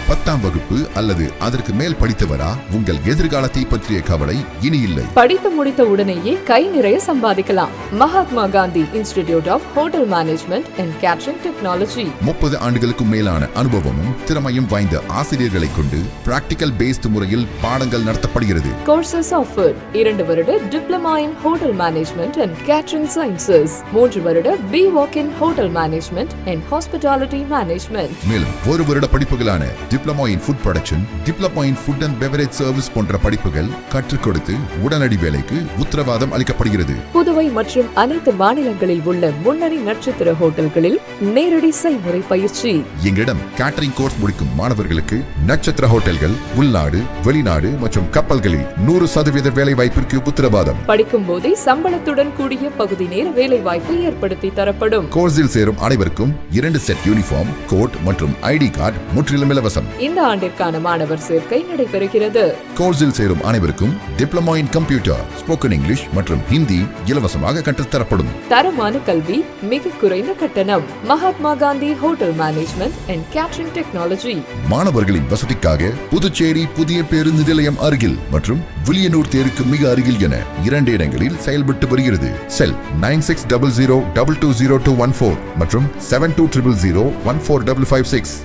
10ஆம் வகுப்பு அல்லது அதற்கு மேல் படித்தவரா? உங்கள் எதிர்காலத்தை பற்றிய கவலை இனி இல்லை. படித்து முடித்த உடனேயே கை நிறைய சம்பாதிக்கலாம். Mahatma Gandhi institute of hotel management and catering technology. 30 ஆண்டுகளுக்கும் மேலான அனுபவமும் திறமையும் வாய்ந்த ஆசிரியர்களை கொண்டு பிராக்டிகல் பேஸ்ட் முறையில் பாடங்கள் நடத்தப்படுகிறது. கோர்சஸ் ஆஃபர் 2 வருட diploma in hotel management and catering sciences, 3 வருட BWalk in hotel management and hospitality management. மேலும் 1 வருட படிப்புகளான diploma in food production, diploma in food and beverage service போன்ற படிப்புகள் கற்றுக் கொடுத்து உடனடி வேலைக்கு உத்தரவாதம் அளிக்கப்படுகிறது. புதுவை மற்றும் அனைத்து மாநிலங்களில் உள்ள முன்னணி நட்சத்திர ஹோட்டல்களில் நேரடி செய்முறை பயிற்சி. எங்களிடம் கேட்டரிங் கோர்ஸ் முடிக்கும் மாணவர்களுக்கு நட்சத்திர ஹோட்டல்கள், உள்நாடு, வெளிநாடு மற்றும் கப்பல்களில் 100% வேலை வாய்ப்பிற்கு உத்தரவாதம். படிக்கும் போதே சம்பளத்துடன் கூடிய பகுதி நேர வேலை வாய்ப்பு ஏற்படுத்தி தரப்படும். கோர்ஸில் சேரும் அனைவருக்கும் 2 செட் யூனிஃபார்ம், கோட் மற்றும் ஐடி கார்டு முற்றிலும் இலவசம். இந்த ஆண்டிற்கான மாணவர் சேர்க்கை நடைபெறுகிறது. கோர்ஸில் சேரும் அனைவருக்கும் diploma in computer, spoken English மற்றும் ஹிந்தி இலவசமாக கற்றுத்தரப்படும். தரமான கல்வி, மிக குறைந்த கட்டணம். Mahatma Gandhi hotel management and catering technology. மாணவர்களின் வசதிக்காக புதுச்சேரி புதிய பேருந்து நிலையம் அருகில் மற்றும் வில்லியனூர் தேருக்கு மிக அருகில் என 2 இடங்களில் செயல்பட்டு வருகிறது. செல் 9600220214 மற்றும் 7200014556.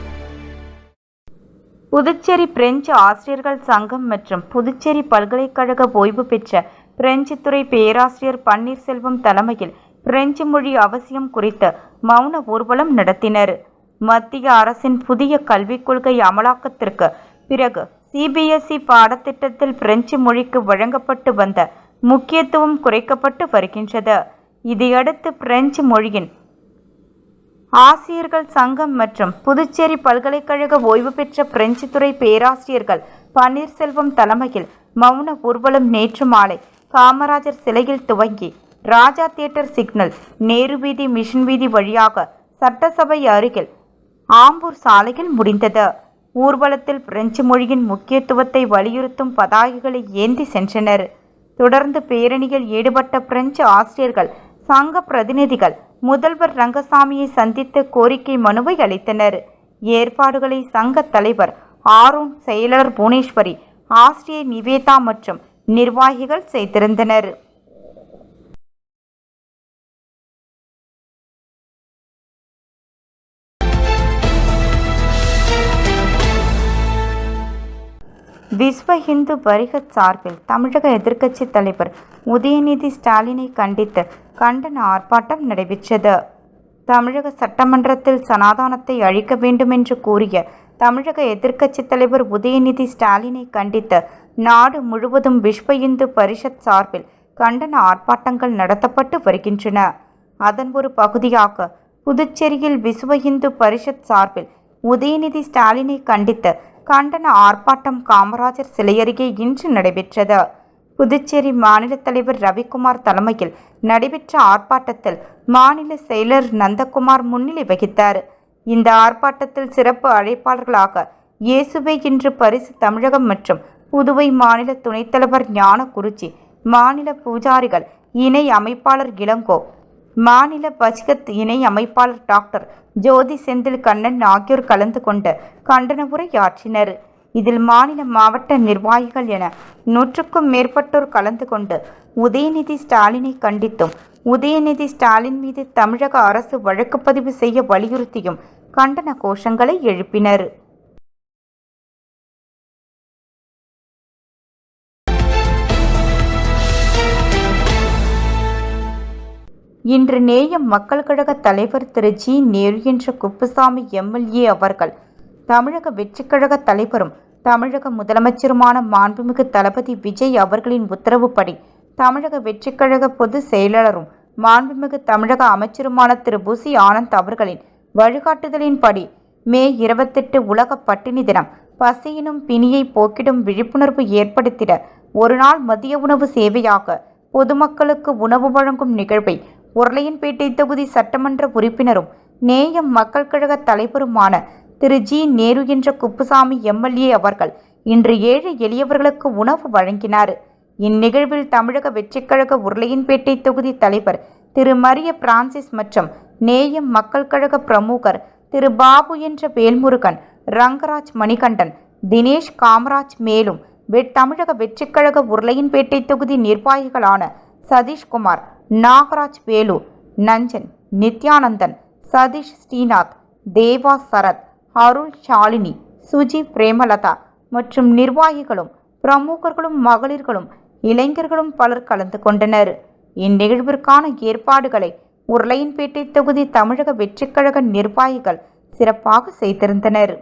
புதுச்சேரி பிரெஞ்சு ஆசிரியர்கள் சங்கம் மற்றும் புதுச்சேரி பல்கலைக்கழக ஓய்வு பெற்ற பிரெஞ்சு துறை பேராசிரியர் பன்னீர்செல்வம் தலைமையில் பிரெஞ்சு மொழி அவசியம் குறித்து மௌன ஊர்வலம் நடத்தினர். மத்திய அரசின் புதிய கல்விக் கொள்கை அமலாக்கத்திற்கு பிறகு CBSE பாடத்திட்டத்தில் பிரெஞ்சு மொழிக்கு வழங்கப்பட்டு வந்த முக்கியத்துவம் குறைக்கப்பட்டு வருகின்றது. இதையடுத்து பிரெஞ்சு மொழியின் ஆசிரியர்கள் சங்கம் மற்றும் புதுச்சேரி பல்கலைக்கழக ஓய்வு பெற்ற பிரெஞ்சு துறை பேராசிரியர்கள் பன்னீர்செல்வம் தலைமையில் மௌன ஊர்வலம் நேற்று மாலை காமராஜர் சிலையில் துவங்கி ராஜா தியேட்டர் சிக்னல், நேரு வீதி, மிஷன் வீதி வழியாக சட்டசபை அருகில் ஆம்பூர் சாலையில் முடிந்தது. ஊர்வலத்தில் பிரெஞ்சு மொழியின் முக்கியத்துவத்தை வலியுறுத்தும் பதாகைகளை ஏந்தி சென்றனர். தொடர்ந்து பேரணியில் ஈடுபட்ட பிரெஞ்சு ஆசிரியர்கள் சங்க பிரதிநிதிகள் முதல்வர் ரங்கசாமியை சந்தித்து கோரிக்கை மனுவை அளித்தனர். ஏற்பாடுகளை சங்க தலைவர் ஆரோன், செயலாளர் புவனேஸ்வரி, ஆசிரியர் நிவேதா மற்றும் நிர்வாகிகள் செய்திருந்தனர். விஸ்வ இந்து பரிஷத் சார்பில் தமிழக எதிர்க்கட்சி தலைவர் உதயநிதி ஸ்டாலினை கண்டித்து கண்டன ஆர்ப்பாட்டம் நடைபெற்றது. தமிழக சட்டமன்றத்தில் சனாதானத்தை அழிக்க வேண்டுமென்று கூறிய தமிழக எதிர்க்கட்சி தலைவர் உதயநிதி ஸ்டாலினை கண்டித்து நாடு முழுவதும் விஸ்வ இந்து பரிஷத் சார்பில் கண்டன ஆர்ப்பாட்டங்கள் நடத்தப்பட்டு வருகின்றன. அதன் ஒரு பகுதியாக புதுச்சேரியில் விஸ்வ இந்து பரிஷத் சார்பில் உதயநிதி ஸ்டாலினை கண்டித்து கண்டன ஆர்ப்பாட்டம் காமராஜர் சிலை அருகே இன்று நடைபெற்றது. புதுச்சேரி மாநில தலைவர் ரவிக்குமார் தலைமையில் நடைபெற்ற ஆர்ப்பாட்டத்தில் மாநில செயலர் நந்தகுமார் முன்னிலை வகித்தார். இந்த ஆர்ப்பாட்டத்தில் சிறப்பு அழைப்பாளர்களாக இயேசுவே இன்று பரிசு தமிழகம் மற்றும் புதுவை மாநில துணைத் தலைவர் ஞானகுருஜி, மாநில பூஜாரிகள் இணை அமைப்பாளர் இளங்கோ, மாநில பஜ்கத் இணை அமைப்பாளர் டாக்டர் ஜோதி செந்தில் கண்ணன் ஆகியோர் கலந்து கொண்டு கண்டன உரையாற்றினர். இதில் மாநில மாவட்ட நிர்வாகிகள் என 100க்கும் மேற்பட்டோர் கலந்து கொண்டு உதயநிதி ஸ்டாலினை கண்டித்தும் உதயநிதி ஸ்டாலின் மீது தமிழக அரசு வழக்கு பதிவு செய்ய வலியுறுத்தியும் கண்டன கோஷங்களை எழுப்பினர். இன்று நேயம் மக்கள் கழக தலைவர் திரு ஜி. நேரு என்ற குப்புசாமி MLA அவர்கள் தமிழக வெற்றிக் கழக தலைவரும் தமிழக முதலமைச்சருமான மாண்புமிகு தளபதி விஜய் அவர்களின் உத்தரவுப்படி தமிழக வெற்றிக் கழக பொதுச் செயலாளரும் மாண்புமிகு தமிழக அமைச்சருமான திரு புசி ஆனந்த் அவர்களின் வழிகாட்டுதலின்படி மே 28 உலக பட்டினி தினம் பசியினும் பிணியை போக்கிடும் விழிப்புணர்வு ஏற்படுத்திட ஒருநாள் மதிய உணவு சேவையாக பொதுமக்களுக்கு உணவு வழங்கும் நிகழ்வை உருளையன்பேட்டை தொகுதி சட்டமன்ற உறுப்பினரும் நேயம் மக்கள் கழக தலைவருமான திரு ஜி. நேரு என்ற குப்புசாமி MLA அவர்கள் இன்று ஏழை எளியவர்களுக்கு உணவு வழங்கினார். இந்நிகழ்வில் தமிழக வெற்றிக் கழக உருளையன்பேட்டை தொகுதி தலைவர் திரு மரிய பிரான்சிஸ் மற்றும் நேயம் மக்கள் கழக பிரமுகர் திரு பாபு என்ற வேல்முருகன், ரங்கராஜ் மணிகண்டன், தினேஷ் காமராஜ் மேலும் தமிழக வெற்றிக்கழக உருளையன்பேட்டை தொகுதி நிர்வாகிகளான சதீஷ்குமார், நாகராஜ் வேலு, நஞ்சன், நித்யானந்தன், சதீஷ் ஸ்ரீநாத், தேவா சரத், அருள் ஷாலினி, சுஜி பிரேமலதா மற்றும் நிர்வாகிகளும் பிரமுகர்களும் மகளிர்களும் இளைஞர்களும் பலர் கலந்து கொண்டனர். இந்நிகழ்விற்கான ஏற்பாடுகளை உருளையன்பேட்டை தொகுதி தமிழக வெற்றிக்கழக நிர்வாகிகள் சிறப்பாக செய்திருந்தனர்.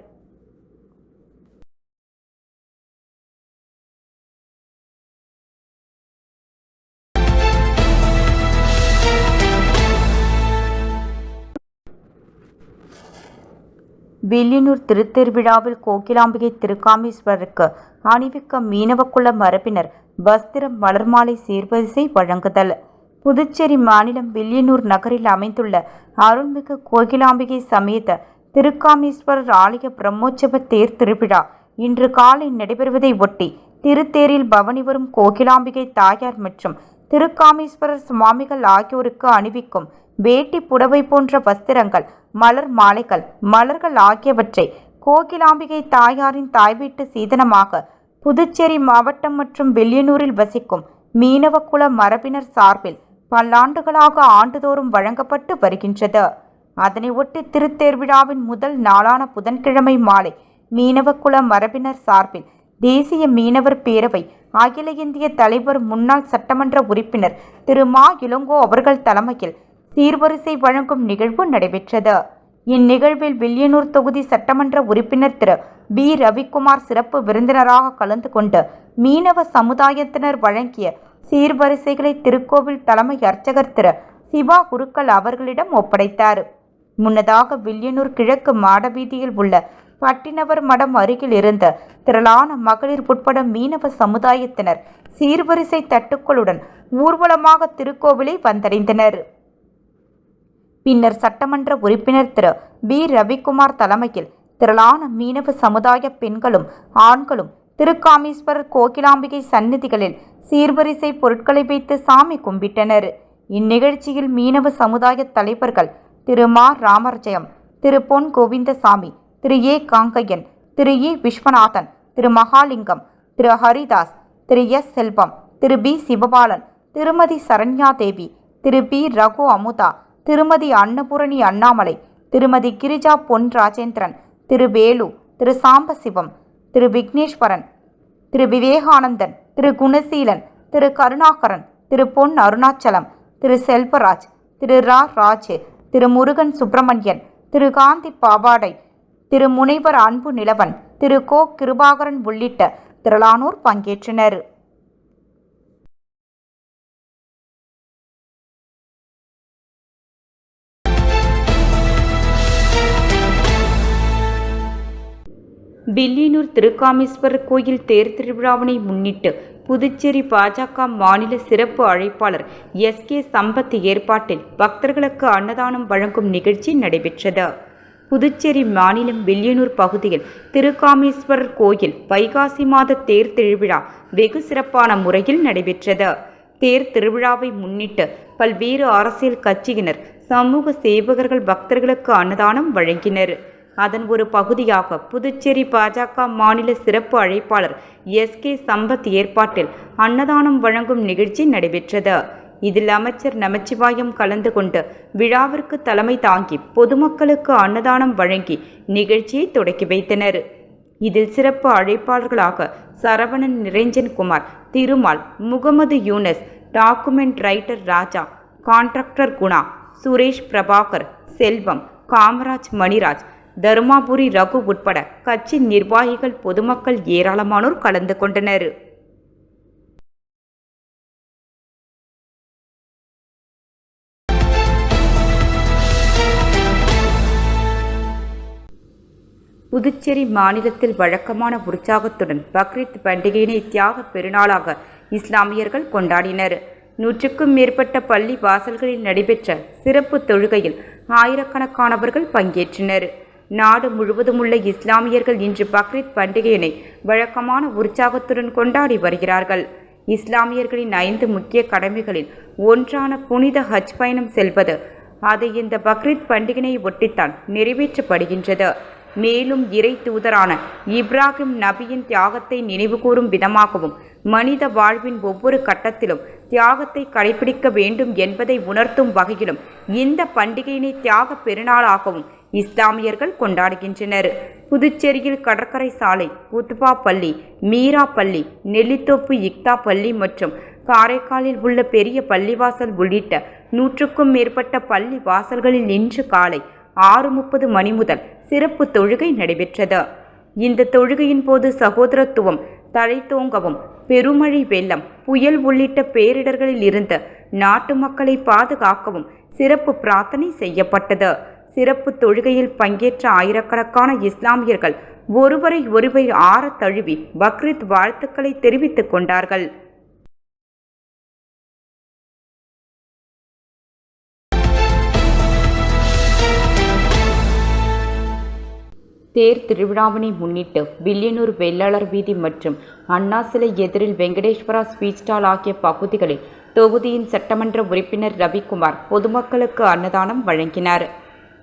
வில்லியனூர் திருத்தேர்விழாவில் கோகிலாம்பிகை திருக்காமேஸ்வரருக்கு அணிவிக்க மீனவக்குல மரபினர் வஸ்திரம் மலர்மாலை சீர்வரிசை வழங்குதல். புதுச்சேரி மாநிலம் வில்லியனூர் நகரில் அமைந்துள்ள அருள்மிகு கோகிலாம்பிகை சமேத திருக்காமேஸ்வரர் ஆலய பிரம்மோற்சவ தேர் திருவிழா இன்று காலை நடைபெறுவதை ஒட்டி திருத்தேரில் பவனி வரும் கோகிலாம்பிகை தாயார் மற்றும் திருக்காமேஸ்வரர் சுவாமிகள் ஆகியோருக்கு அணிவிக்கும் வேட்டி புடவை போன்ற வஸ்திரங்கள், மலர் மாலைகள், மலர்கள் ஆகியவற்றை கோகிலாம்பிகை தாயாரின் தாய்வீட்டு சீதனமாக புதுச்சேரி மாவட்டம் மற்றும் வில்லியனூரில் வசிக்கும் மீனவக்குல மரபினர் சார்பில் பல்லாண்டுகளாக ஆண்டுதோறும் வழங்கப்பட்டு வருகின்றது. அதனை ஒட்டி திருத்தேர்விழாவின் முதல் நாளான புதன்கிழமை மாலை மீனவக்குல மரபினர் சார்பில் தேசிய மீனவர் பேரவை அகில இந்திய தலைவர் முன்னாள் சட்டமன்ற உறுப்பினர் திரு மா. இளங்கோ அவர்கள் தலைமையில் சீர்வரிசை வழங்கும் நிகழ்வு நடைபெற்றது. இந்நிகழ்வில் வில்லியனூர் தொகுதி சட்டமன்ற உறுப்பினர் திரு பி. ரவிக்குமார் சிறப்பு விருந்தினராக கலந்து கொண்டு மீனவ சமுதாயத்தினர் வழங்கிய சீர்வரிசைகளை திருக்கோவில் தலைமை அர்ச்சகர் திரு சிவா குருக்கள் அவர்களிடம் ஒப்படைத்தார். முன்னதாக வில்லியனூர் கிழக்கு மாடவீதியில் உள்ள பட்டினவர் மடம் அருகில் இருந்த திரளான மகளிர் உட்பட மீனவ சமுதாயத்தினர் சீர்வரிசை தட்டுக்களுடன் ஊர்வலமாக திருக்கோவிலை வந்தடைந்தனர். பின்னர் சட்டமன்ற உறுப்பினர் திரு பி. ரவிக்குமார் தலைமையில் திரளான மீனவ சமுதாய பெண்களும் ஆண்களும் திருக்காமேஸ்வரர் கோகிலாம்பிகை சந்நிதிகளில் சீர்வரிசை பொருட்களை வைத்து சாமி கும்பிட்டனர். இந்நிகழ்ச்சியில் மீனவ சமுதாய தலைவர்கள் திரு மா. ராமர்ஜயம், திரு பொன் கோவிந்தசாமி, திரு ஏ. காங்கையன், திரு இ. விஸ்வநாதன், திரு மகாலிங்கம், திரு ஹரிதாஸ், திரு எஸ். செல்வம், திரு பி. சிவபாலன், திருமதி சரண்யாதேவி, திரு பி. ரகு அமுதா, திருமதி அன்னபூரணி அண்ணாமலை, திருமதி கிரிஜா பொன் ராஜேந்திரன், திரு வேலு, திரு சாம்பசிவம், திரு விக்னேஸ்வரன், திரு விவேகானந்தன், திரு குணசீலன், திரு கருணாகரன், திரு பொன் அருணாச்சலம், திரு செல்வராஜ், திரு ரா. ராஜ், திரு முருகன் சுப்பிரமணியன், திரு காந்தி பாவாடை, திரு முனைவர் அன்பு நிலவன், திரு கோ. கிருபாகரன் உள்ளிட்ட திரளானோர் பங்கேற்றனர். வில்லியனூர் திருக்காமேஸ்வரர் கோயில் தேர் திருவிழாவினை முன்னிட்டு புதுச்சேரி பாஜக மாநில சிறப்பு அழைப்பாளர் எஸ். கே. சம்பத் ஏற்பாட்டில் பக்தர்களுக்கு அன்னதானம் வழங்கும் நிகழ்ச்சி நடைபெற்றது. புதுச்சேரி மாநிலம் வில்லியனூர் பகுதியில் திருக்காமேஸ்வரர் கோயில் வைகாசி மாத தேர் திருவிழா வெகு சிறப்பான முறையில் நடைபெற்றது. தேர் திருவிழாவை முன்னிட்டு பல்வேறு அரசியல் கட்சியினர், சமூக சேவகர்கள் பக்தர்களுக்கு அன்னதானம் வழங்கினர். அதன் ஒரு பகுதியாக புதுச்சேரி பாஜக மாநில சிறப்பு அழைப்பாளர் எஸ். கே. சம்பத் ஏற்பாட்டில் அன்னதானம் வழங்கும் நிகழ்ச்சி நடைபெற்றது. இதில் அமைச்சர் நமச்சிவாயம் கலந்து கொண்டு விழாவிற்கு தலைமை தாங்கி பொதுமக்களுக்கு அன்னதானம் வழங்கி நிகழ்ச்சியை தொடக்கி வைத்தனர். இதில் சிறப்பு அழைப்பாளர்களாக சரவணன் நிரஞ்சன்குமார், திருமால், முகமது யூனஸ், டாக்குமெண்ட் ரைட்டர் ராஜா, கான்ட்ராக்டர் குணா, சுரேஷ் பிரபாகர், செல்வம், காமராஜ் மணிராஜ், தருமாபுரி ரகு உட்பட கட்சி நிர்வாகிகள், பொதுமக்கள் ஏராளமானோர் கலந்து கொண்டனர். புதுச்சேரி மாநிலத்தில் வழக்கமான உற்சாகத்துடன் பக்ரீத் பண்டிகையினை தியாக பெருநாளாக இஸ்லாமியர்கள் கொண்டாடினர். 100க்கும் மேற்பட்ட பள்ளி வாசல்களில் நடைபெற்ற சிறப்பு தொழுகையில் ஆயிரக்கணக்கானவர்கள் பங்கேற்றனர். நாடு முழுவதும் உள்ள இஸ்லாமியர்கள் இன்று பக்ரீத் பண்டிகையினை வழக்கமான உற்சாகத்துடன் கொண்டாடி வருகிறார்கள். இஸ்லாமியர்களின் 5 முக்கிய கடமைகளில் ஒன்றான புனித ஹஜ் பயணம் செல்வது, அது இந்த பக்ரீத் பண்டிகையை ஒட்டித்தான் நிறைவேற்றப்படுகின்றது. மேலும் இறை தூதரான இப்ராஹிம் நபியின் தியாகத்தை நினைவுகூரும் விதமாகவும் மனித வாழ்வின் ஒவ்வொரு கட்டத்திலும் தியாகத்தை கடைபிடிக்க வேண்டும் என்பதை உணர்த்தும் வகையிலும் இந்த பண்டிகையினை தியாக பெருநாளாகவும் இஸ்லாமியர்கள் கொண்டாடுகின்றனர். புதுச்சேரியில் கடற்கரை சாலை, குத்பா பள்ளி, மீரா பள்ளி, நெல்லித்தோப்பு இக்தா பள்ளி மற்றும் காரைக்காலில் உள்ள பெரிய பள்ளிவாசல் உள்ளிட்ட 100க்கும் மேற்பட்ட பள்ளி வாசல்களில் இன்று காலை 6:30 மணி முதல் சிறப்பு தொழுகை நடைபெற்றது. இந்த தொழுகையின் போது சகோதரத்துவம் தழைத்தோங்கவும் பெருமழை, வெள்ளம், புயல் உள்ளிட்ட பேரிடர்களில் இருந்து நாட்டு மக்களை பாதுகாக்கவும் சிறப்பு பிரார்த்தனை செய்யப்பட்டது. சிறப்பு தொழுகையில் பங்கேற்ற ஆயிரக்கணக்கான இஸ்லாமியர்கள் ஒருவரை ஒருவர் ஆற தழுவி பக்ரீத் வாழ்த்துக்களை தெரிவித்துக் கொண்டார்கள். தேர் திருவிழாவினை முன்னிட்டு வில்லியனூர் வெள்ளாளர் வீதி மற்றும் அண்ணா சிலை எதிரில் வெங்கடேஸ்வரா ஸ்வீட் ஸ்டால் ஆகிய பகுதிகளில் தொகுதியின் சட்டமன்ற உறுப்பினர் ரவிக்குமார் பொதுமக்களுக்கு அன்னதானம் வழங்கினார்.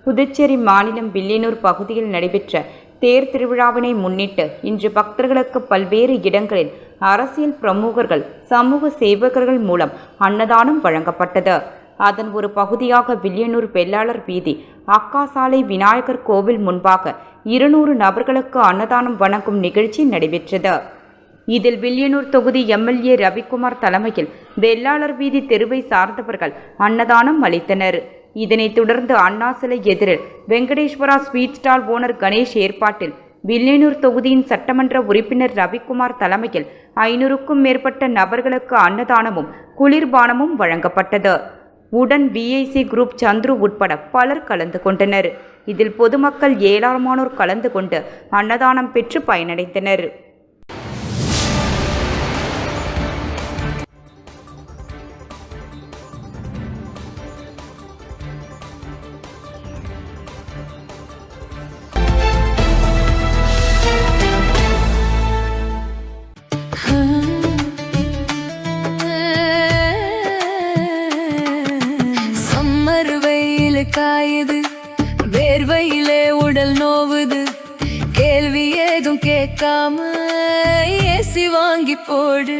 புதுச்சேரி மாநிலம் வில்லியனூர் பகுதியில் நடைபெற்ற தேர் திருவிழாவினை முன்னிட்டு இன்று பக்தர்களுக்கு பல்வேறு இடங்களில் அரசியல் பிரமுகர்கள், சமூக சேவகர்கள் மூலம் அன்னதானம் வழங்கப்பட்டது. அதன் ஒரு பகுதியாக வில்லியனூர் வெள்ளாளர் வீதி, அக்கா சாலை விநாயகர் கோவில் முன்பாக 200 நபர்களுக்கு அன்னதானம் வழங்கும் நிகழ்ச்சி நடைபெற்றது. இதில் வில்லியனூர் தொகுதி எம்எல்ஏ ரவிக்குமார் தலைமையில் வெள்ளாளர் வீதி தெருவை சார்ந்தவர்கள் அன்னதானம் அளித்தனர். இதனைத் தொடர்ந்து அண்ணா சிலை எதிரில் Venkateswara sweet stall owner Ganesh ஏற்பாட்டில் வில்லியனூர் தொகுதியின் சட்டமன்ற உறுப்பினர் ரவிக்குமார் தலைமையில் 500க்கும் மேற்பட்ட நபர்களுக்கு அன்னதானமும் குளிர்பானமும் வழங்கப்பட்டது. உடன் விஐசி குரூப் சந்துரு உட்பட பலர் கலந்து கொண்டனர். இதில் பொதுமக்கள் ஏராளமானோர் கலந்து கொண்டு அன்னதானம் பெற்று பயனடைந்தனர். காயுது, வேர்வையிலே உடல் நோவுது, கேள்வி ஏதும் கேட்காம ஏசி வாங்கி போடு.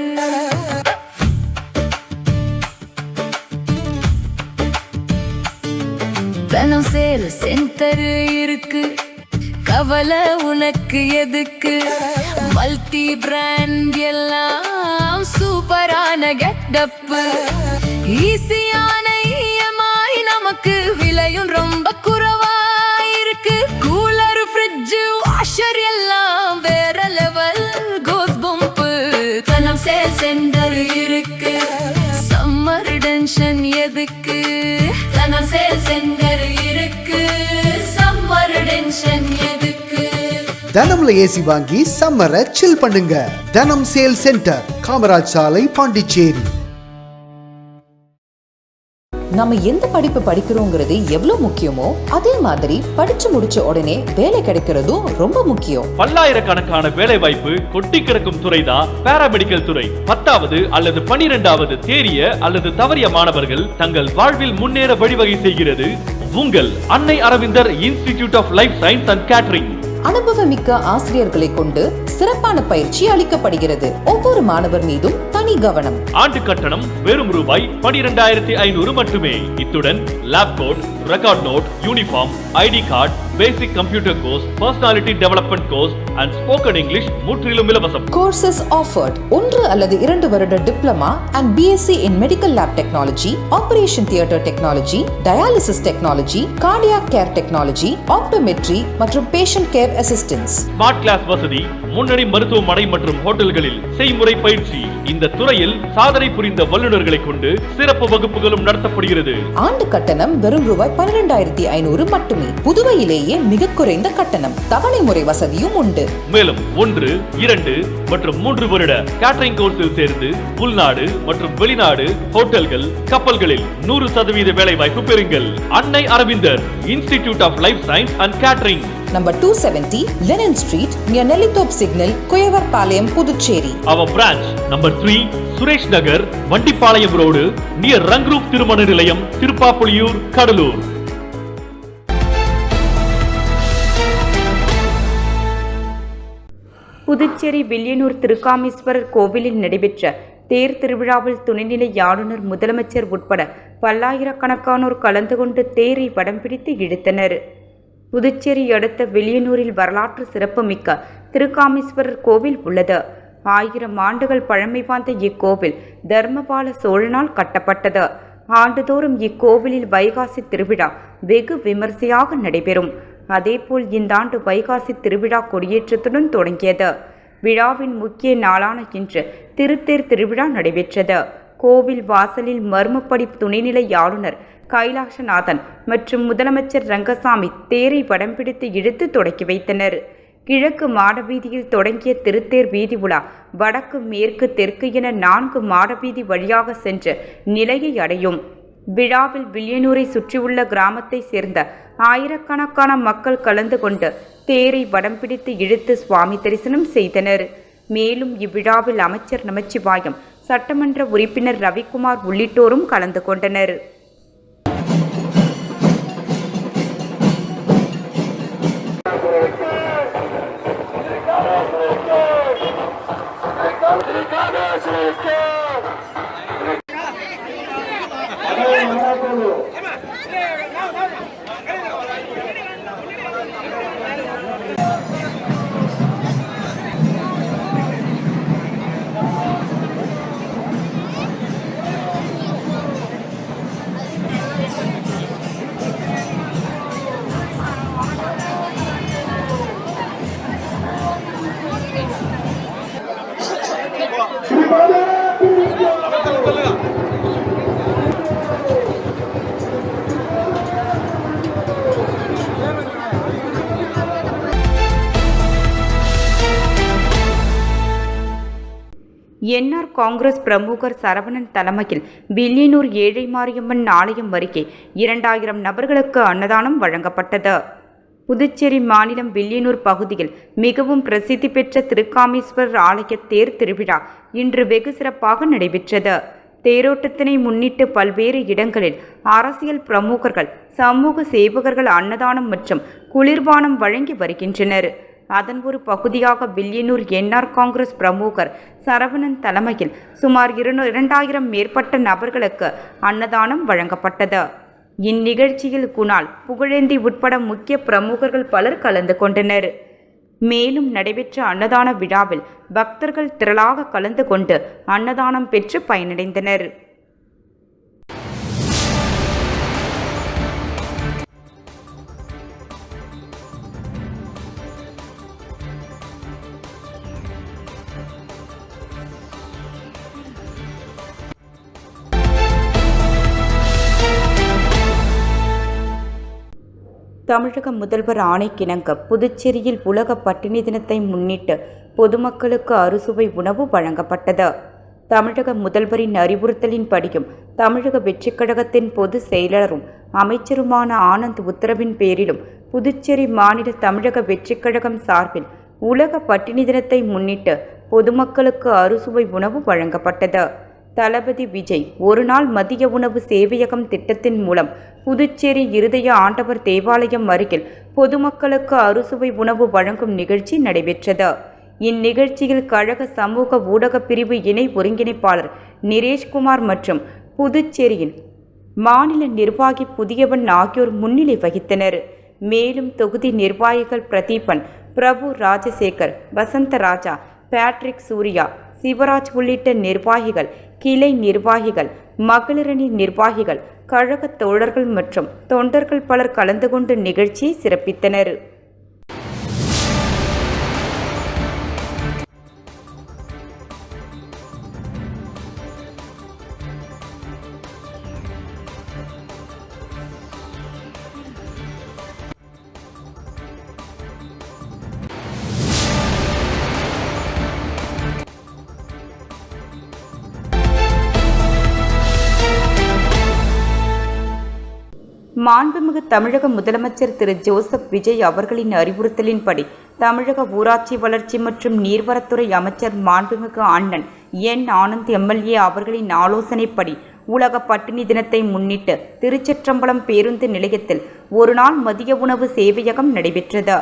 தனம் சேல சென்டர் இருக்கு, கவலை உனக்கு எதுக்கு? மல்டி பிராண்ட் எல்லாம் சூப்பரான கெட்டப்பு, ஈஸியான இஎம்ஐ, நமக்கு விலையும் ரொம்ப குறைவா இருக்கு. கூலர், ஃப்ரிட்ஜ், வாஷர் எல்லாம் வேற லெவல் கோஸ் பம்பு. தனம் சேல் சென்டர் இருக்கு, சம்மர் டென்ஷன் எதுக்கு? தனம் சேல் சென்டர் இருக்கு, சம்மர் டென்ஷன் எதுக்கு? தனம்ல ஏசி வாங்கி சம்மரை சில் பண்ணுங்க. தனம் சேல் சென்டர், காமராஜ் சாலை, பாண்டிச்சேரி. நம்ம எந்த படிப்பு படிக்கிறோங்கிறது எவ்வளவு முக்கியமோ அதே மாதிரி படிச்சு முடிச்ச உடனே வேலை கிடைக்கிறதும் ரொம்ப முக்கியம். பல்லாயிரக்கணக்கான வேலை வாய்ப்பு கொட்டி கிடக்கும் துறைதான் பாராமெடிக்கல் துறை. 10வது அல்லது 12வது தேறிய அல்லது தவறிய மாணவர்கள் தங்கள் வாழ்வில் முன்னேற வழிவகை செய்கிறது உங்கள் Annai Aravindar institute of life science and catering. அனுபவமிக்க ஆசிரியர்களை கொண்டு சிறப்பான பயிற்சி அளிக்கப்படுகிறது. ஒவ்வொரு மாணவர் மீதும் தனி கவனம். ஆண்டு கட்டணம் வெறும் ரூபாய் 12,500 மட்டுமே. இத்துடன் lab coat, record note, uniform, ID card, basic computer course, personality development course and spoken English முற்றிலும் இலவசம். கோர்சஸ் ஆஃபர்ட் 1 அல்லது 2 வருட diploma and BSc in medical lab technology, operation theatre technology, dialysis technology, cardiac care technology, optometry மற்றும் patient care assistance. Smart class வசதி, முன்னணி மருத்துவமனை மற்றும் ஹோட்டல்களில் செய்முறை பயிற்சி. இந்த துறையில் சாதனை புரிந்த வல்லுநர்களை கொண்டு சிறப்பு வகுப்புகளும் நடத்தப்படுகிறது. ஆண்டு கட்டணம் வெறும் ரூபாய் 12,500 மட்டுமே. புதுவையிலேயே மிக குறைந்த கட்டணம். தவணை முறை வசதியும் உண்டு. மேலும் 1, 2 மற்றும் 3 வருட கேட்டரிங் கோர்ஸில் சேர்ந்து உள்நாடு மற்றும் வெளிநாடு ஹோட்டல்கள், கப்பல்களில் 100% வேலை வாய்ப்பு பெறுங்கள். Annai Aravindar institute of life science and catering, Number 270 Lennon Street near Nellitop Signal, Kuyavarpalayam, Puducherry. Our branch number 3 Suresh Nagar, Vandipalayam Road near Rangroup Thirumana Nilayam, Tirupapuliyur, Kadalur. Puducherry Villianur Thirukameeswarar கோவிலில் நடைபெற்ற தேர் திருவிழாவில் துணைநிலை ஆளுநர், முதலமைச்சர் உட்பட பல்லாயிரக்கணக்கானோர் கலந்து கொண்டு தேரை வடம் பிடித்து இழுத்தனர். புதுச்சேரி அடுத்த வில்லியனூரில் வரலாற்று சிறப்புமிக்க திருக்காமீஸ்வரர் கோவில் உள்ளது. 1000 ஆண்டுகள் பழமை வாய்ந்த இக்கோவில் தர்மபால சோழனால் கட்டப்பட்டது. ஆண்டுதோறும் இக்கோவிலில் வைகாசி திருவிழா வெகு விமர்சையாக நடைபெறும். அதேபோல் இந்த ஆண்டு வைகாசி திருவிழா கொடியேற்றத்துடன் தொடங்கியது. விழாவின் முக்கிய நாளான இன்று திருத்தேர் திருவிழா நடைபெற்றது. கோவில் வாசலில் மர்மப்படி துணைநிலை ஆளுநர் கைலாசநாதன் மற்றும் முதலமைச்சர் ரங்கசாமி தேரை வடம் பிடித்து இழுத்து தொடக்கி வைத்தனர். கிழக்கு மாடவீதியில் தொடங்கிய திருத்தேர் வீதி உலா வடக்கு, மேற்கு, தெற்கு என 4 மாடவீதி வழியாக சென்று நிலையை அடையும். விழாவில் வில்லியனூரை சுற்றியுள்ள கிராமத்தை சேர்ந்த ஆயிரக்கணக்கான மக்கள் கலந்து கொண்டு தேரை வடம் பிடித்து இழுத்து சுவாமி தரிசனம் செய்தனர். மேலும் இவ்விழாவில் அமைச்சர் நமச்சிவாயம், சட்டமன்ற உறுப்பினர் ரவிக்குமார் உள்ளிட்டோரும் கலந்து கொண்டனர். என்ஆர் காங்கிரஸ் பிரமுகர் சரவணன் தலைமையில் வில்லியனூர் ஏழை மாரியம்மன் ஆலயம் அருகே 2000 நபர்களுக்கு அன்னதானம் வழங்கப்பட்டது. புதுச்சேரி மாநிலம் வில்லியனூர் பகுதியில் மிகவும் பிரசித்தி பெற்ற திருக்காமீஸ்வரர் ஆலய தேர் திருவிழா இன்று வெகு சிறப்பாக நடைபெற்றது. தேரோட்டத்தினை முன்னிட்டு பல்வேறு இடங்களில் அரசியல் பிரமுகர்கள், சமூக சேவகர்கள் அன்னதானம் மற்றும் குளிர்பானம் வழங்கி வருகின்றனர். அதன் ஒரு பகுதியாக வில்லியனூர் என்ஆர் காங்கிரஸ் பிரமுகர் சரவணன் தலைமையில் சுமார் 2000 மேற்பட்ட நபர்களுக்கு அன்னதானம் வழங்கப்பட்டது. இந்நிகழ்ச்சியில் குணால், புகழேந்தி உட்பட முக்கிய பிரமுகர்கள் பலர் கலந்து கொண்டனர். மேலும் நடைபெற்ற அன்னதான விழாவில் பக்தர்கள் திரளாக கலந்து கொண்டு அன்னதானம் பெற்று பயனடைந்தனர். தமிழக முதல்வர் ஆணைக்கிணங்க புதுச்சேரியில் உலக பட்டினி தினத்தை முன்னிட்டு பொதுமக்களுக்கு அறுசுவை உணவு வழங்கப்பட்டது. தமிழக முதல்வரின் அறிவுறுத்தலின்படியும் தமிழக வெற்றிக் கழகத்தின் பொதுச் செயலாளரும் அமைச்சருமான ஆனந்த் உத்தரவின் பேரிலும் புதுச்சேரி மாநில தமிழக வெற்றிக் கழகம் சார்பில் உலக பட்டினி தினத்தை முன்னிட்டு பொதுமக்களுக்கு அறுசுவை உணவு வழங்கப்பட்டது. தளபதி விஜய் ஒரு நாள் மதிய உணவு சேவையகம் திட்டத்தின் மூலம் புதுச்சேரி இருதய ஆண்டவர் தேவாலயம் அருகில் பொதுமக்களுக்கு அறுசுவை உணவு வழங்கும் நிகழ்ச்சி நடைபெற்றது. இந்நிகழ்ச்சியில் கழக சமூக ஊடக பிரிவு இணை ஒருங்கிணைப்பாளர் நிரேஷ்குமார் மற்றும் புதுச்சேரியின் மாநில நிர்வாகி புதியவன் ஆகியோர் முன்னிலை வகித்தனர். மேலும் தொகுதி நிர்வாகிகள் பிரதீபன், பிரபு, ராஜசேகர், வசந்தராஜா, பேட்ரிக், சூர்யா, சிவராஜ் உள்ளிட்ட நிர்வாகிகள், கிளை நிர்வாகிகள், மகளிரணி நிர்வாகிகள், கழக தோழர்கள் மற்றும் தொண்டர்கள் பலர் கலந்து கொண்டு நிகழ்ச்சியை சிறப்பித்தனர். மாண்புமிகு தமிழக முதலமைச்சர் திரு ஜோசப் விஜய் அவர்களின் அறிவுறுத்தலின்படி தமிழக ஊராட்சி வளர்ச்சி மற்றும் நீர்வளத்துறை அமைச்சர் மாண்புமிகு அண்ணன் என் ஆனந்த் எம்எல்ஏ அவர்களின் ஆலோசனைப்படி உலக பட்டினி தினத்தை முன்னிட்டு திருச்சிற்றம்பலம் பேருந்து நிலையத்தில் ஒரு நாள் மதிய உணவு சேவையகம் நடைபெற்றது.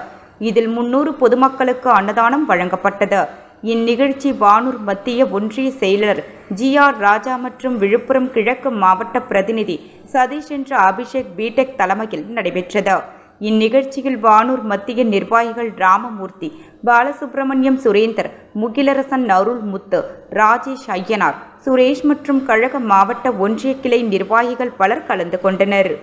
இதில் 300 பொதுமக்களுக்கு அன்னதானம் வழங்கப்பட்டது. இந்நிகழ்ச்சி வானூர் மத்திய ஒன்றிய செயலர் ஜி.ஆர். ராஜா மற்றும் விழுப்புரம் கிழக்கு மாவட்ட பிரதிநிதி சதீஷ் என்ற அபிஷேக் பிடெக் தலைமையில் நடைபெற்றது. இந்நிகழ்ச்சியில் வானூர் மத்திய நிர்வாகிகள் ராமமூர்த்தி, பாலசுப்ரமணியம், சுரேந்தர், முகிலரசன், அருள் முத்து, ராஜேஷ் ஐயனார், சுரேஷ் மற்றும் கழக மாவட்ட ஒன்றிய கிளை நிர்வாகிகள் பலர் கலந்து கொண்டனர்.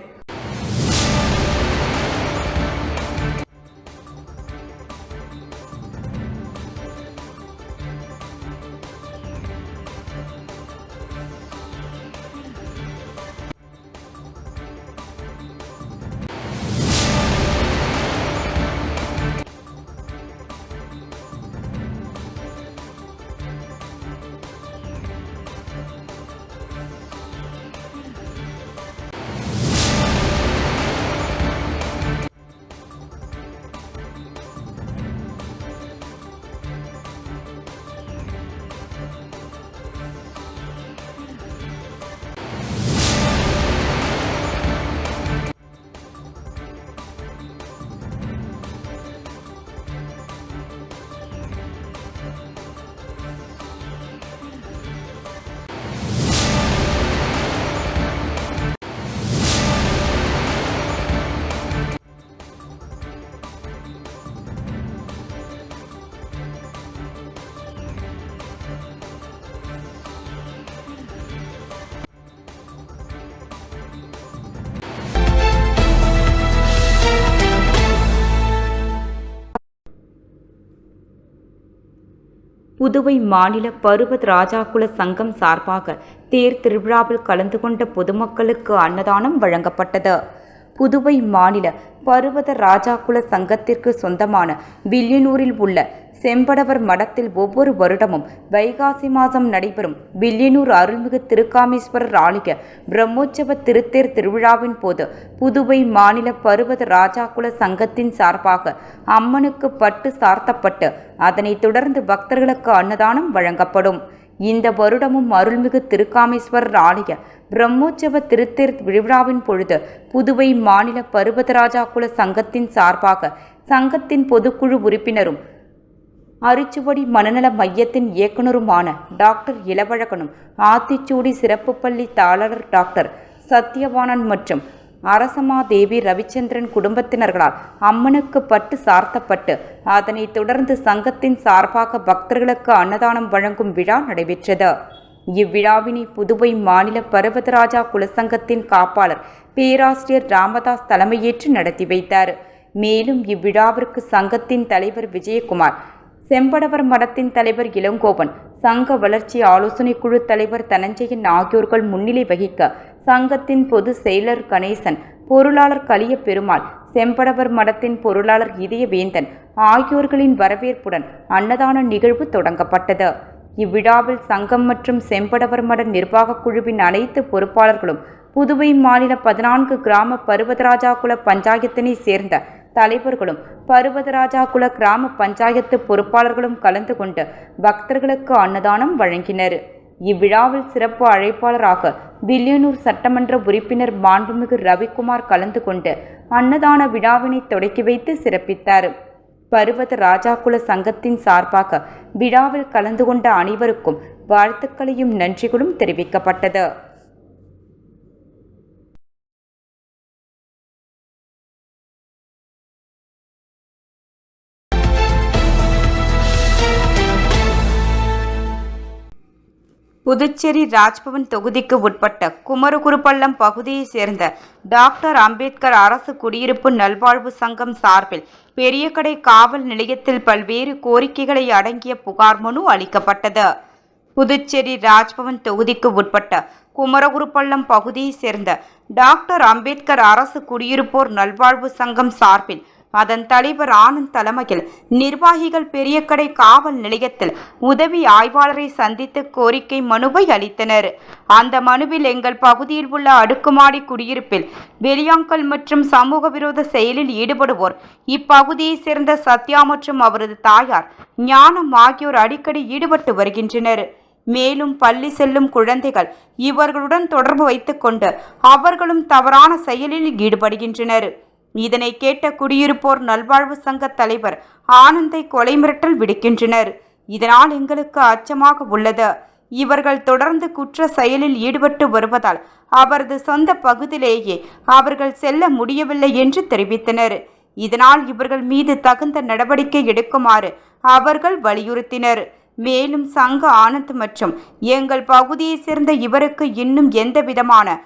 புதுவை மாநில பருவத் ராஜாக்குல சங்கம் சார்பாக தேர் திருவிழாவில் கலந்து கொண்ட பொதுமக்களுக்கு அன்னதானம் வழங்கப்பட்டது. புதுவை மாநில பருவத ராஜாக்குல சங்கத்திற்கு சொந்தமான வில்லியனூரில் உள்ள செம்படவர் மடத்தில் ஒவ்வொரு வருடமும் வைகாசி மாதம் நடைபெறும் வில்லியனூர் அருள்மிகு திருக்காமேஸ்வரர் ஆலய பிரம்மோற்சவ திருத்தேர் திருவிழாவின் போது புதுவை மாநில பருவத ராஜாக்குல சங்கத்தின் சார்பாக அம்மனுக்கு பட்டு சார்த்தப்பட்டு அதனைத் தொடர்ந்து பக்தர்களுக்கு அன்னதானம் வழங்கப்படும். இந்த வருடமும் அருள்மிகு திருக்காமேஸ்வரர் ஆலய பிரம்மோற்சவ திருத்தேர் விழாவின் பொழுது புதுவை மாநில பருவதராஜாக்குல சங்கத்தின் சார்பாக சங்கத்தின் பொதுக்குழு உறுப்பினரும் அரிச்சுவடி மனநல மையத்தின் இயக்குநருமான டாக்டர் இளவழகனும் ஆத்திச்சூடி சிறப்பு பள்ளி தாளர் டாக்டர் சத்யவானன் மற்றும் அரசமாதேவி ரவிச்சந்திரன் குடும்பத்தினர்களால் அம்மனுக்கு பட்டு சார்த்தப்பட்டு அதனைத் தொடர்ந்து சங்கத்தின் சார்பாக பக்தர்களுக்கு அன்னதானம் வழங்கும் விழா நடைபெற்றது. இவ்விழாவினை புதுவை மாநில பருவதராஜா குலசங்கத்தின் காப்பாளர் பேராசிரியர் ராமதாஸ் தலைமையேற்று நடத்தி வைத்தார். மேலும் இவ்விழாவிற்கு சங்கத்தின் தலைவர் விஜயகுமார், செம்படவர் மடத்தின் தலைவர் இளங்கோவன், சங்க வளர்ச்சி ஆலோசனை குழு தலைவர் தனஞ்சயன் ஆகியோர்கள் முன்னிலை வகிக்க சங்கத்தின் பொதுச் செயலர் கணேசன், பொருளாளர் கலிய பெருமாள், செம்படவர் மடத்தின் பொருளாளர் இதயவேந்தன் ஆகியோர்களின் வரவேற்புடன் அன்னதான நிகழ்வு தொடங்கப்பட்டது. இவ்விழாவில் சங்கம் மற்றும் செம்படவர் மட நிர்வாக குழுவின் அனைத்து பொறுப்பாளர்களும் புதுவை மாநில 14 கிராம பருவதராஜாக்குல பஞ்சாயத்தினை சேர்ந்த தலைவர்களும் பருவதராஜாக்குல கிராம பஞ்சாயத்து பொறுப்பாளர்களும் கலந்து கொண்டு பக்தர்களுக்கு அன்னதானம் வழங்கினர். இவ்விழாவில் சிறப்பு அழைப்பாளராக வில்லியனூர் சட்டமன்ற உறுப்பினர் மாண்புமிகு ரவிக்குமார் கலந்து கொண்டு அன்னதான விழாவினை தொடக்கி வைத்து சிறப்பித்தார். பருவத ராஜாக்குல சங்கத்தின் சார்பாக விழாவில் கலந்து கொண்ட அனைவருக்கும் வாழ்த்துக்களையும் நன்றிகளும் தெரிவிக்கப்பட்டது. புதுச்சேரி ராஜ்பவன் தொகுதிக்கு உட்பட்ட குமரகுருபள்ளம் பகுதியைச் சேர்ந்த டாக்டர் அம்பேத்கர் அரசு குடியிருப்பு நல்வாழ்வு சங்கம் சார்பில் பெரியகடை காவல் நிலையத்தில் பல்வேறு கோரிக்கைகளை அடங்கிய புகார் மனு அளிக்கப்பட்டது. புதுச்சேரி ராஜ்பவன் தொகுதிக்கு உட்பட்ட குமரகுருபள்ளம் பகுதியைச் சேர்ந்த டாக்டர் அம்பேத்கர் அரசு குடியிருப்போர் நல்வாழ்வு சங்கம் சார்பில் அதன் தலைவர் ஆனந்த் தலைமையில் நிர்வாகிகள் பெரியகடை காவல் நிலையத்தில் உதவி ஆய்வாளரை சந்தித்து கோரிக்கை மனுவை அளித்தனர். அந்த மனுவில் எங்கள் பகுதியில் உள்ள அடுக்குமாடி குடியிருப்பில் வெளியாங்கல் மற்றும் சமூக விரோத செயலில் ஈடுபடுவோர் இப்பகுதியை சேர்ந்த சத்யா மற்றும் அவரது தாயார் ஞானம் ஆகியோர் அடிக்கடி ஈடுபட்டு வருகின்றனர். மேலும் பள்ளி செல்லும் குழந்தைகள் இவர்களுடன் தொடர்பு வைத்துக் கொண்டு அவர்களும் தவறான செயலில் ஈடுபடுகின்றனர். இதனை கேட்ட குடியிருப்போர் நல்வாழ்வு சங்க தலைவர் ஆனந்தை கொலை மிரட்டல் விடுக்கின்றனர். இதனால் எங்களுக்கு அச்சமாக உள்ளது. இவர்கள் தொடர்ந்து குற்ற செயலில் ஈடுபட்டு வருவதால் அவரது சொந்த பகுதியிலேயே அவர்கள் செல்ல முடியவில்லை என்று தெரிவித்தனர். இதனால் இவர்கள் மீது தகுந்த நடவடிக்கை எடுக்குமாறு அவர்கள் வலியுறுத்தினர். மேலும் சங்க ஆனந்த் மற்றும் எங்கள் பகுதியைச் சேர்ந்த இவருக்கு இன்னும் எந்த விதமான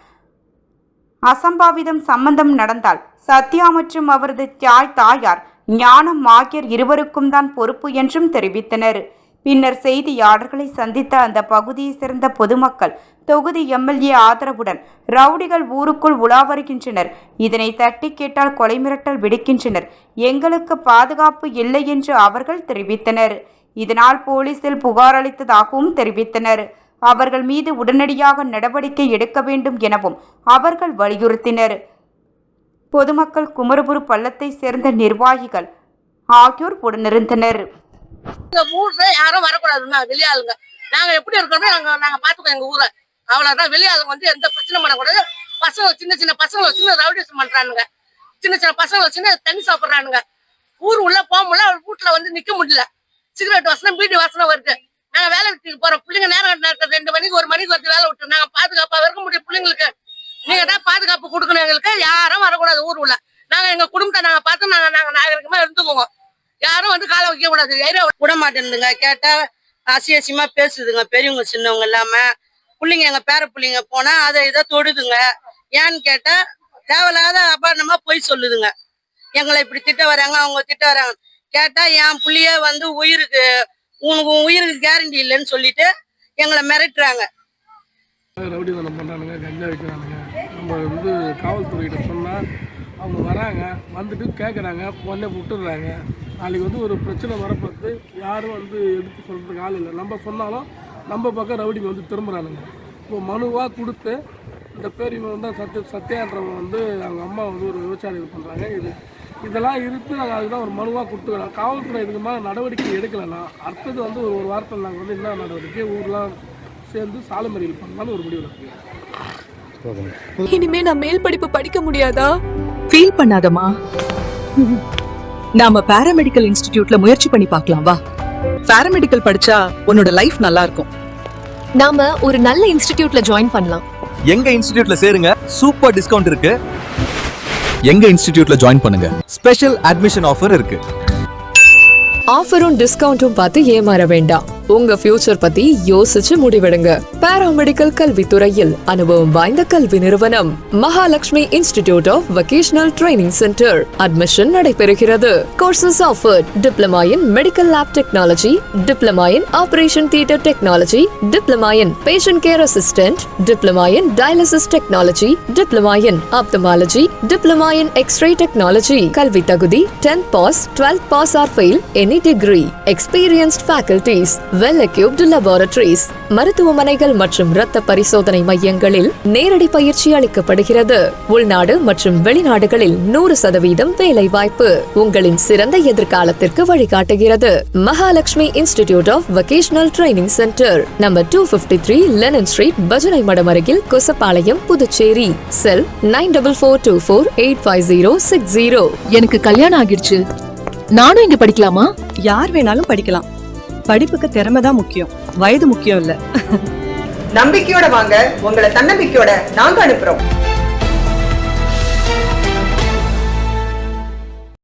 அசம்பாவிதம் சம்பந்தம் நடந்தால் சத்யா மற்றும் அவரது தாயார் ஞானம் ஆகியோர் இருவருக்கும் தான் பொறுப்பு என்றும் தெரிவித்தனர். பின்னர் செய்தியாளர்களை சந்தித்த அந்த பகுதியைச் சேர்ந்த பொதுமக்கள் தொகுதி எம்எல்ஏ ஆதரவுடன் ரவுடிகள் ஊருக்குள் உலா வருகின்றனர், இதனை தட்டி கேட்டால் கொலை மிரட்டல் விடுக்கின்றனர், எங்களுக்கு பாதுகாப்பு இல்லை என்று அவர்கள் தெரிவித்தனர். இதனால் போலீசில் புகார் அளித்ததாகவும் தெரிவித்தனர். அவர்கள் மீது உடனடியாக நடவடிக்கை எடுக்க வேண்டும் எனவும் அவர்கள் வலியுறுத்தினர். பொதுமக்கள் குமரகுரு பள்ளத்தை சேர்ந்த நிர்வாகிகள் ஆகியோர் உடனிருந்தனர். யாரும் வரக்கூடாதுன்னா வெளியாளுங்க நாங்க எப்படி இருக்கோமோ நாங்க பாத்துக்கோம் எங்க ஊரை, அவ்வளவுதான். வெளியாளுங்க வந்து எந்த பிரச்சனை பண்ணக்கூடாது. பசங்க சின்ன பசங்களை வச்சு ரவுடிசம் பண்றானுங்க, சின்ன பசங்களை வச்சு தண்ணி சாப்பிடுறானுங்க. ஊர் உள்ள போக முடியல, வீட்டுல வந்து நிக்க முடியல. சிகரெட் வாசனம் பீடி வாசனம் வருது. நாங்க வேலை விட்டுக்கு போறோம். பிள்ளைங்க நேரம் 2 மணிக்கு 1 மணிக்கு வந்து வேலை விட்டு நாங்க பாதுகாப்பா இருக்க முடியும். பிள்ளைங்களுக்கு நீங்க தான் பாதுகாப்பு கொடுக்கணும். எங்களுக்கு யாரும் வரக்கூடாது. ஊர் உள்ள நாங்க எங்க குடும்பத்தை நாங்க பார்த்து நாங்க நாகரிகமா இருந்துக்குவோம். யாரும் வந்து காலை வைக்க கூடாது. ஏரியா விட மாட்டேன்னுங்க. கேட்டா அசியசியமா பேசுதுங்க, பெரியவங்க சின்னவங்க இல்லாம. பிள்ளைங்க எங்க பேர பிள்ளைங்க போனா அதை இதை தொடுதுங்க. ஏன்னு கேட்டா தேவையில்லாத அபாரணமா போய் சொல்லுதுங்க. எங்களை இப்படி திட்ட வராங்க, அவங்க திட்ட வராங்க. கேட்டா என் புள்ளிய வந்து உனக்கு உயிருக்கு கேரண்டி இல்லைன்னு சொல்லிட்டு எங்களை மிரட்டுறாங்க. ரவுடிதனம் பண்ணுறானுங்க, கஞ்சா வைக்கிறானுங்க. நம்ம வந்து காவல்துறையிட்ட சொன்னால் அவங்க வராங்க, வந்துட்டு கேட்குறாங்க, உடனே விட்டுடுறாங்க. நாளைக்கு வந்து ஒரு பிரச்சனை வரப்போது யாரும் வந்து எடுத்து சொல்கிறதுக்கு ஆள் இல்லை. நம்ம சொன்னாலும் நம்ம பக்கம் ரவுடிங்க வந்து திரும்புகிறானுங்க. இப்போ மனுவாக கொடுத்து இந்த பேர் இவன் வந்து சத்யான்றவங்க வந்து அவங்க அம்மா வந்து ஒரு விவசாயம் இது பண்ணுறாங்க. இதெல்லாம் இருக்கு. நாங்கள் அதுதான் ஒரு மனுவாக கொடுத்துக்கிறோம். காவல்துறை இதுக்கு மேலே நடவடிக்கை எடுக்கலைன்னா அடுத்தது வந்து ஒரு வாரத்தில் நாங்கள் வந்து என்ன நடவடிக்கை ஊர்லாம் சேர்ந்து சாலை மறியல் பண்ணலான்னு ஒரு முடிவு. இனிமே நான் மேல் படிப்பு படிக்க முடியாதா? ஃபீல் பண்ணாதமா, நாம பாராமெடிக்கல் இன்ஸ்டிடியூட்ல முயற்சி பண்ணி பார்க்கலாம் வா. பாராமெடிக்கல் படிச்சா உன்னோட லைஃப் நல்லா இருக்கும். நாம ஒரு நல்ல இன்ஸ்டிடியூட்ல ஜாயின் பண்ணலாம். எங்க இன்ஸ்டிடியூட்ல சேருங்க, சூப்பர் டிஸ்கவுண்ட் இருக்கு. எங்க இன்ஸ்டிடியூட்ல ஜாயின் பண்ணுங்க, ஸ்பெஷல் அட்மிஷன் ஆஃபர் இருக்கு. ஆஃபரும் டிஸ்கவுண்டும் பார்த்து ஏமாற வேண்டாம். உங்க ஃபியூச்சர் பத்தி யோசிச்சு முடிவெடுங்க. பாராமெடிக்கல் கல்வித்துறையில் அனுபவம் வாய்ந்த கல்வி நிறுவனம் Mahalakshmi institute of vocational training centre. Admission நடைபெறுகிறது. Courses offered: diploma in medical lab technology, diploma in operation theatre technology, diploma in patient care assistant, diploma in dialysis technology, diploma in ophthalmology, diploma in X ray technology. கல்வி தகுதி 10th pass, 12th pass or fail, any degree. Experienced faculties, well equipped laboratories. மருத்துவமனைகள் மற்றும் இரத்த பரிசோதனை மையங்களில் நேரடி பயிற்சி அளிக்கப்படுகிறது. உள்நாடு மற்றும் வெளிநாடுகளில் 100% வேலை வாய்ப்பு உங்களின் சிறந்த எதிர்காலத்திற்கு வழிகாட்டுகிறது. Mahalakshmi institute of vocational training centre, number 253 Lennon street, பஜனை மடம் அருகில், கொசப்பாளையம், புதுச்சேரி. செல் 9424485060. எனக்கு கல்யாணம் ஆகிடுச்சு, நானும் இங்க படிக்கலாமா? யார் வேணாலும் படிக்கலாம். படிப்புக்கு திறமை தான் முக்கியம், வயது முக்கியம் இல்ல. நம்பிக்கையோட வாங்க, உங்களை தன்னம்பிக்கையோட நாங்க அனுப்புறோம்.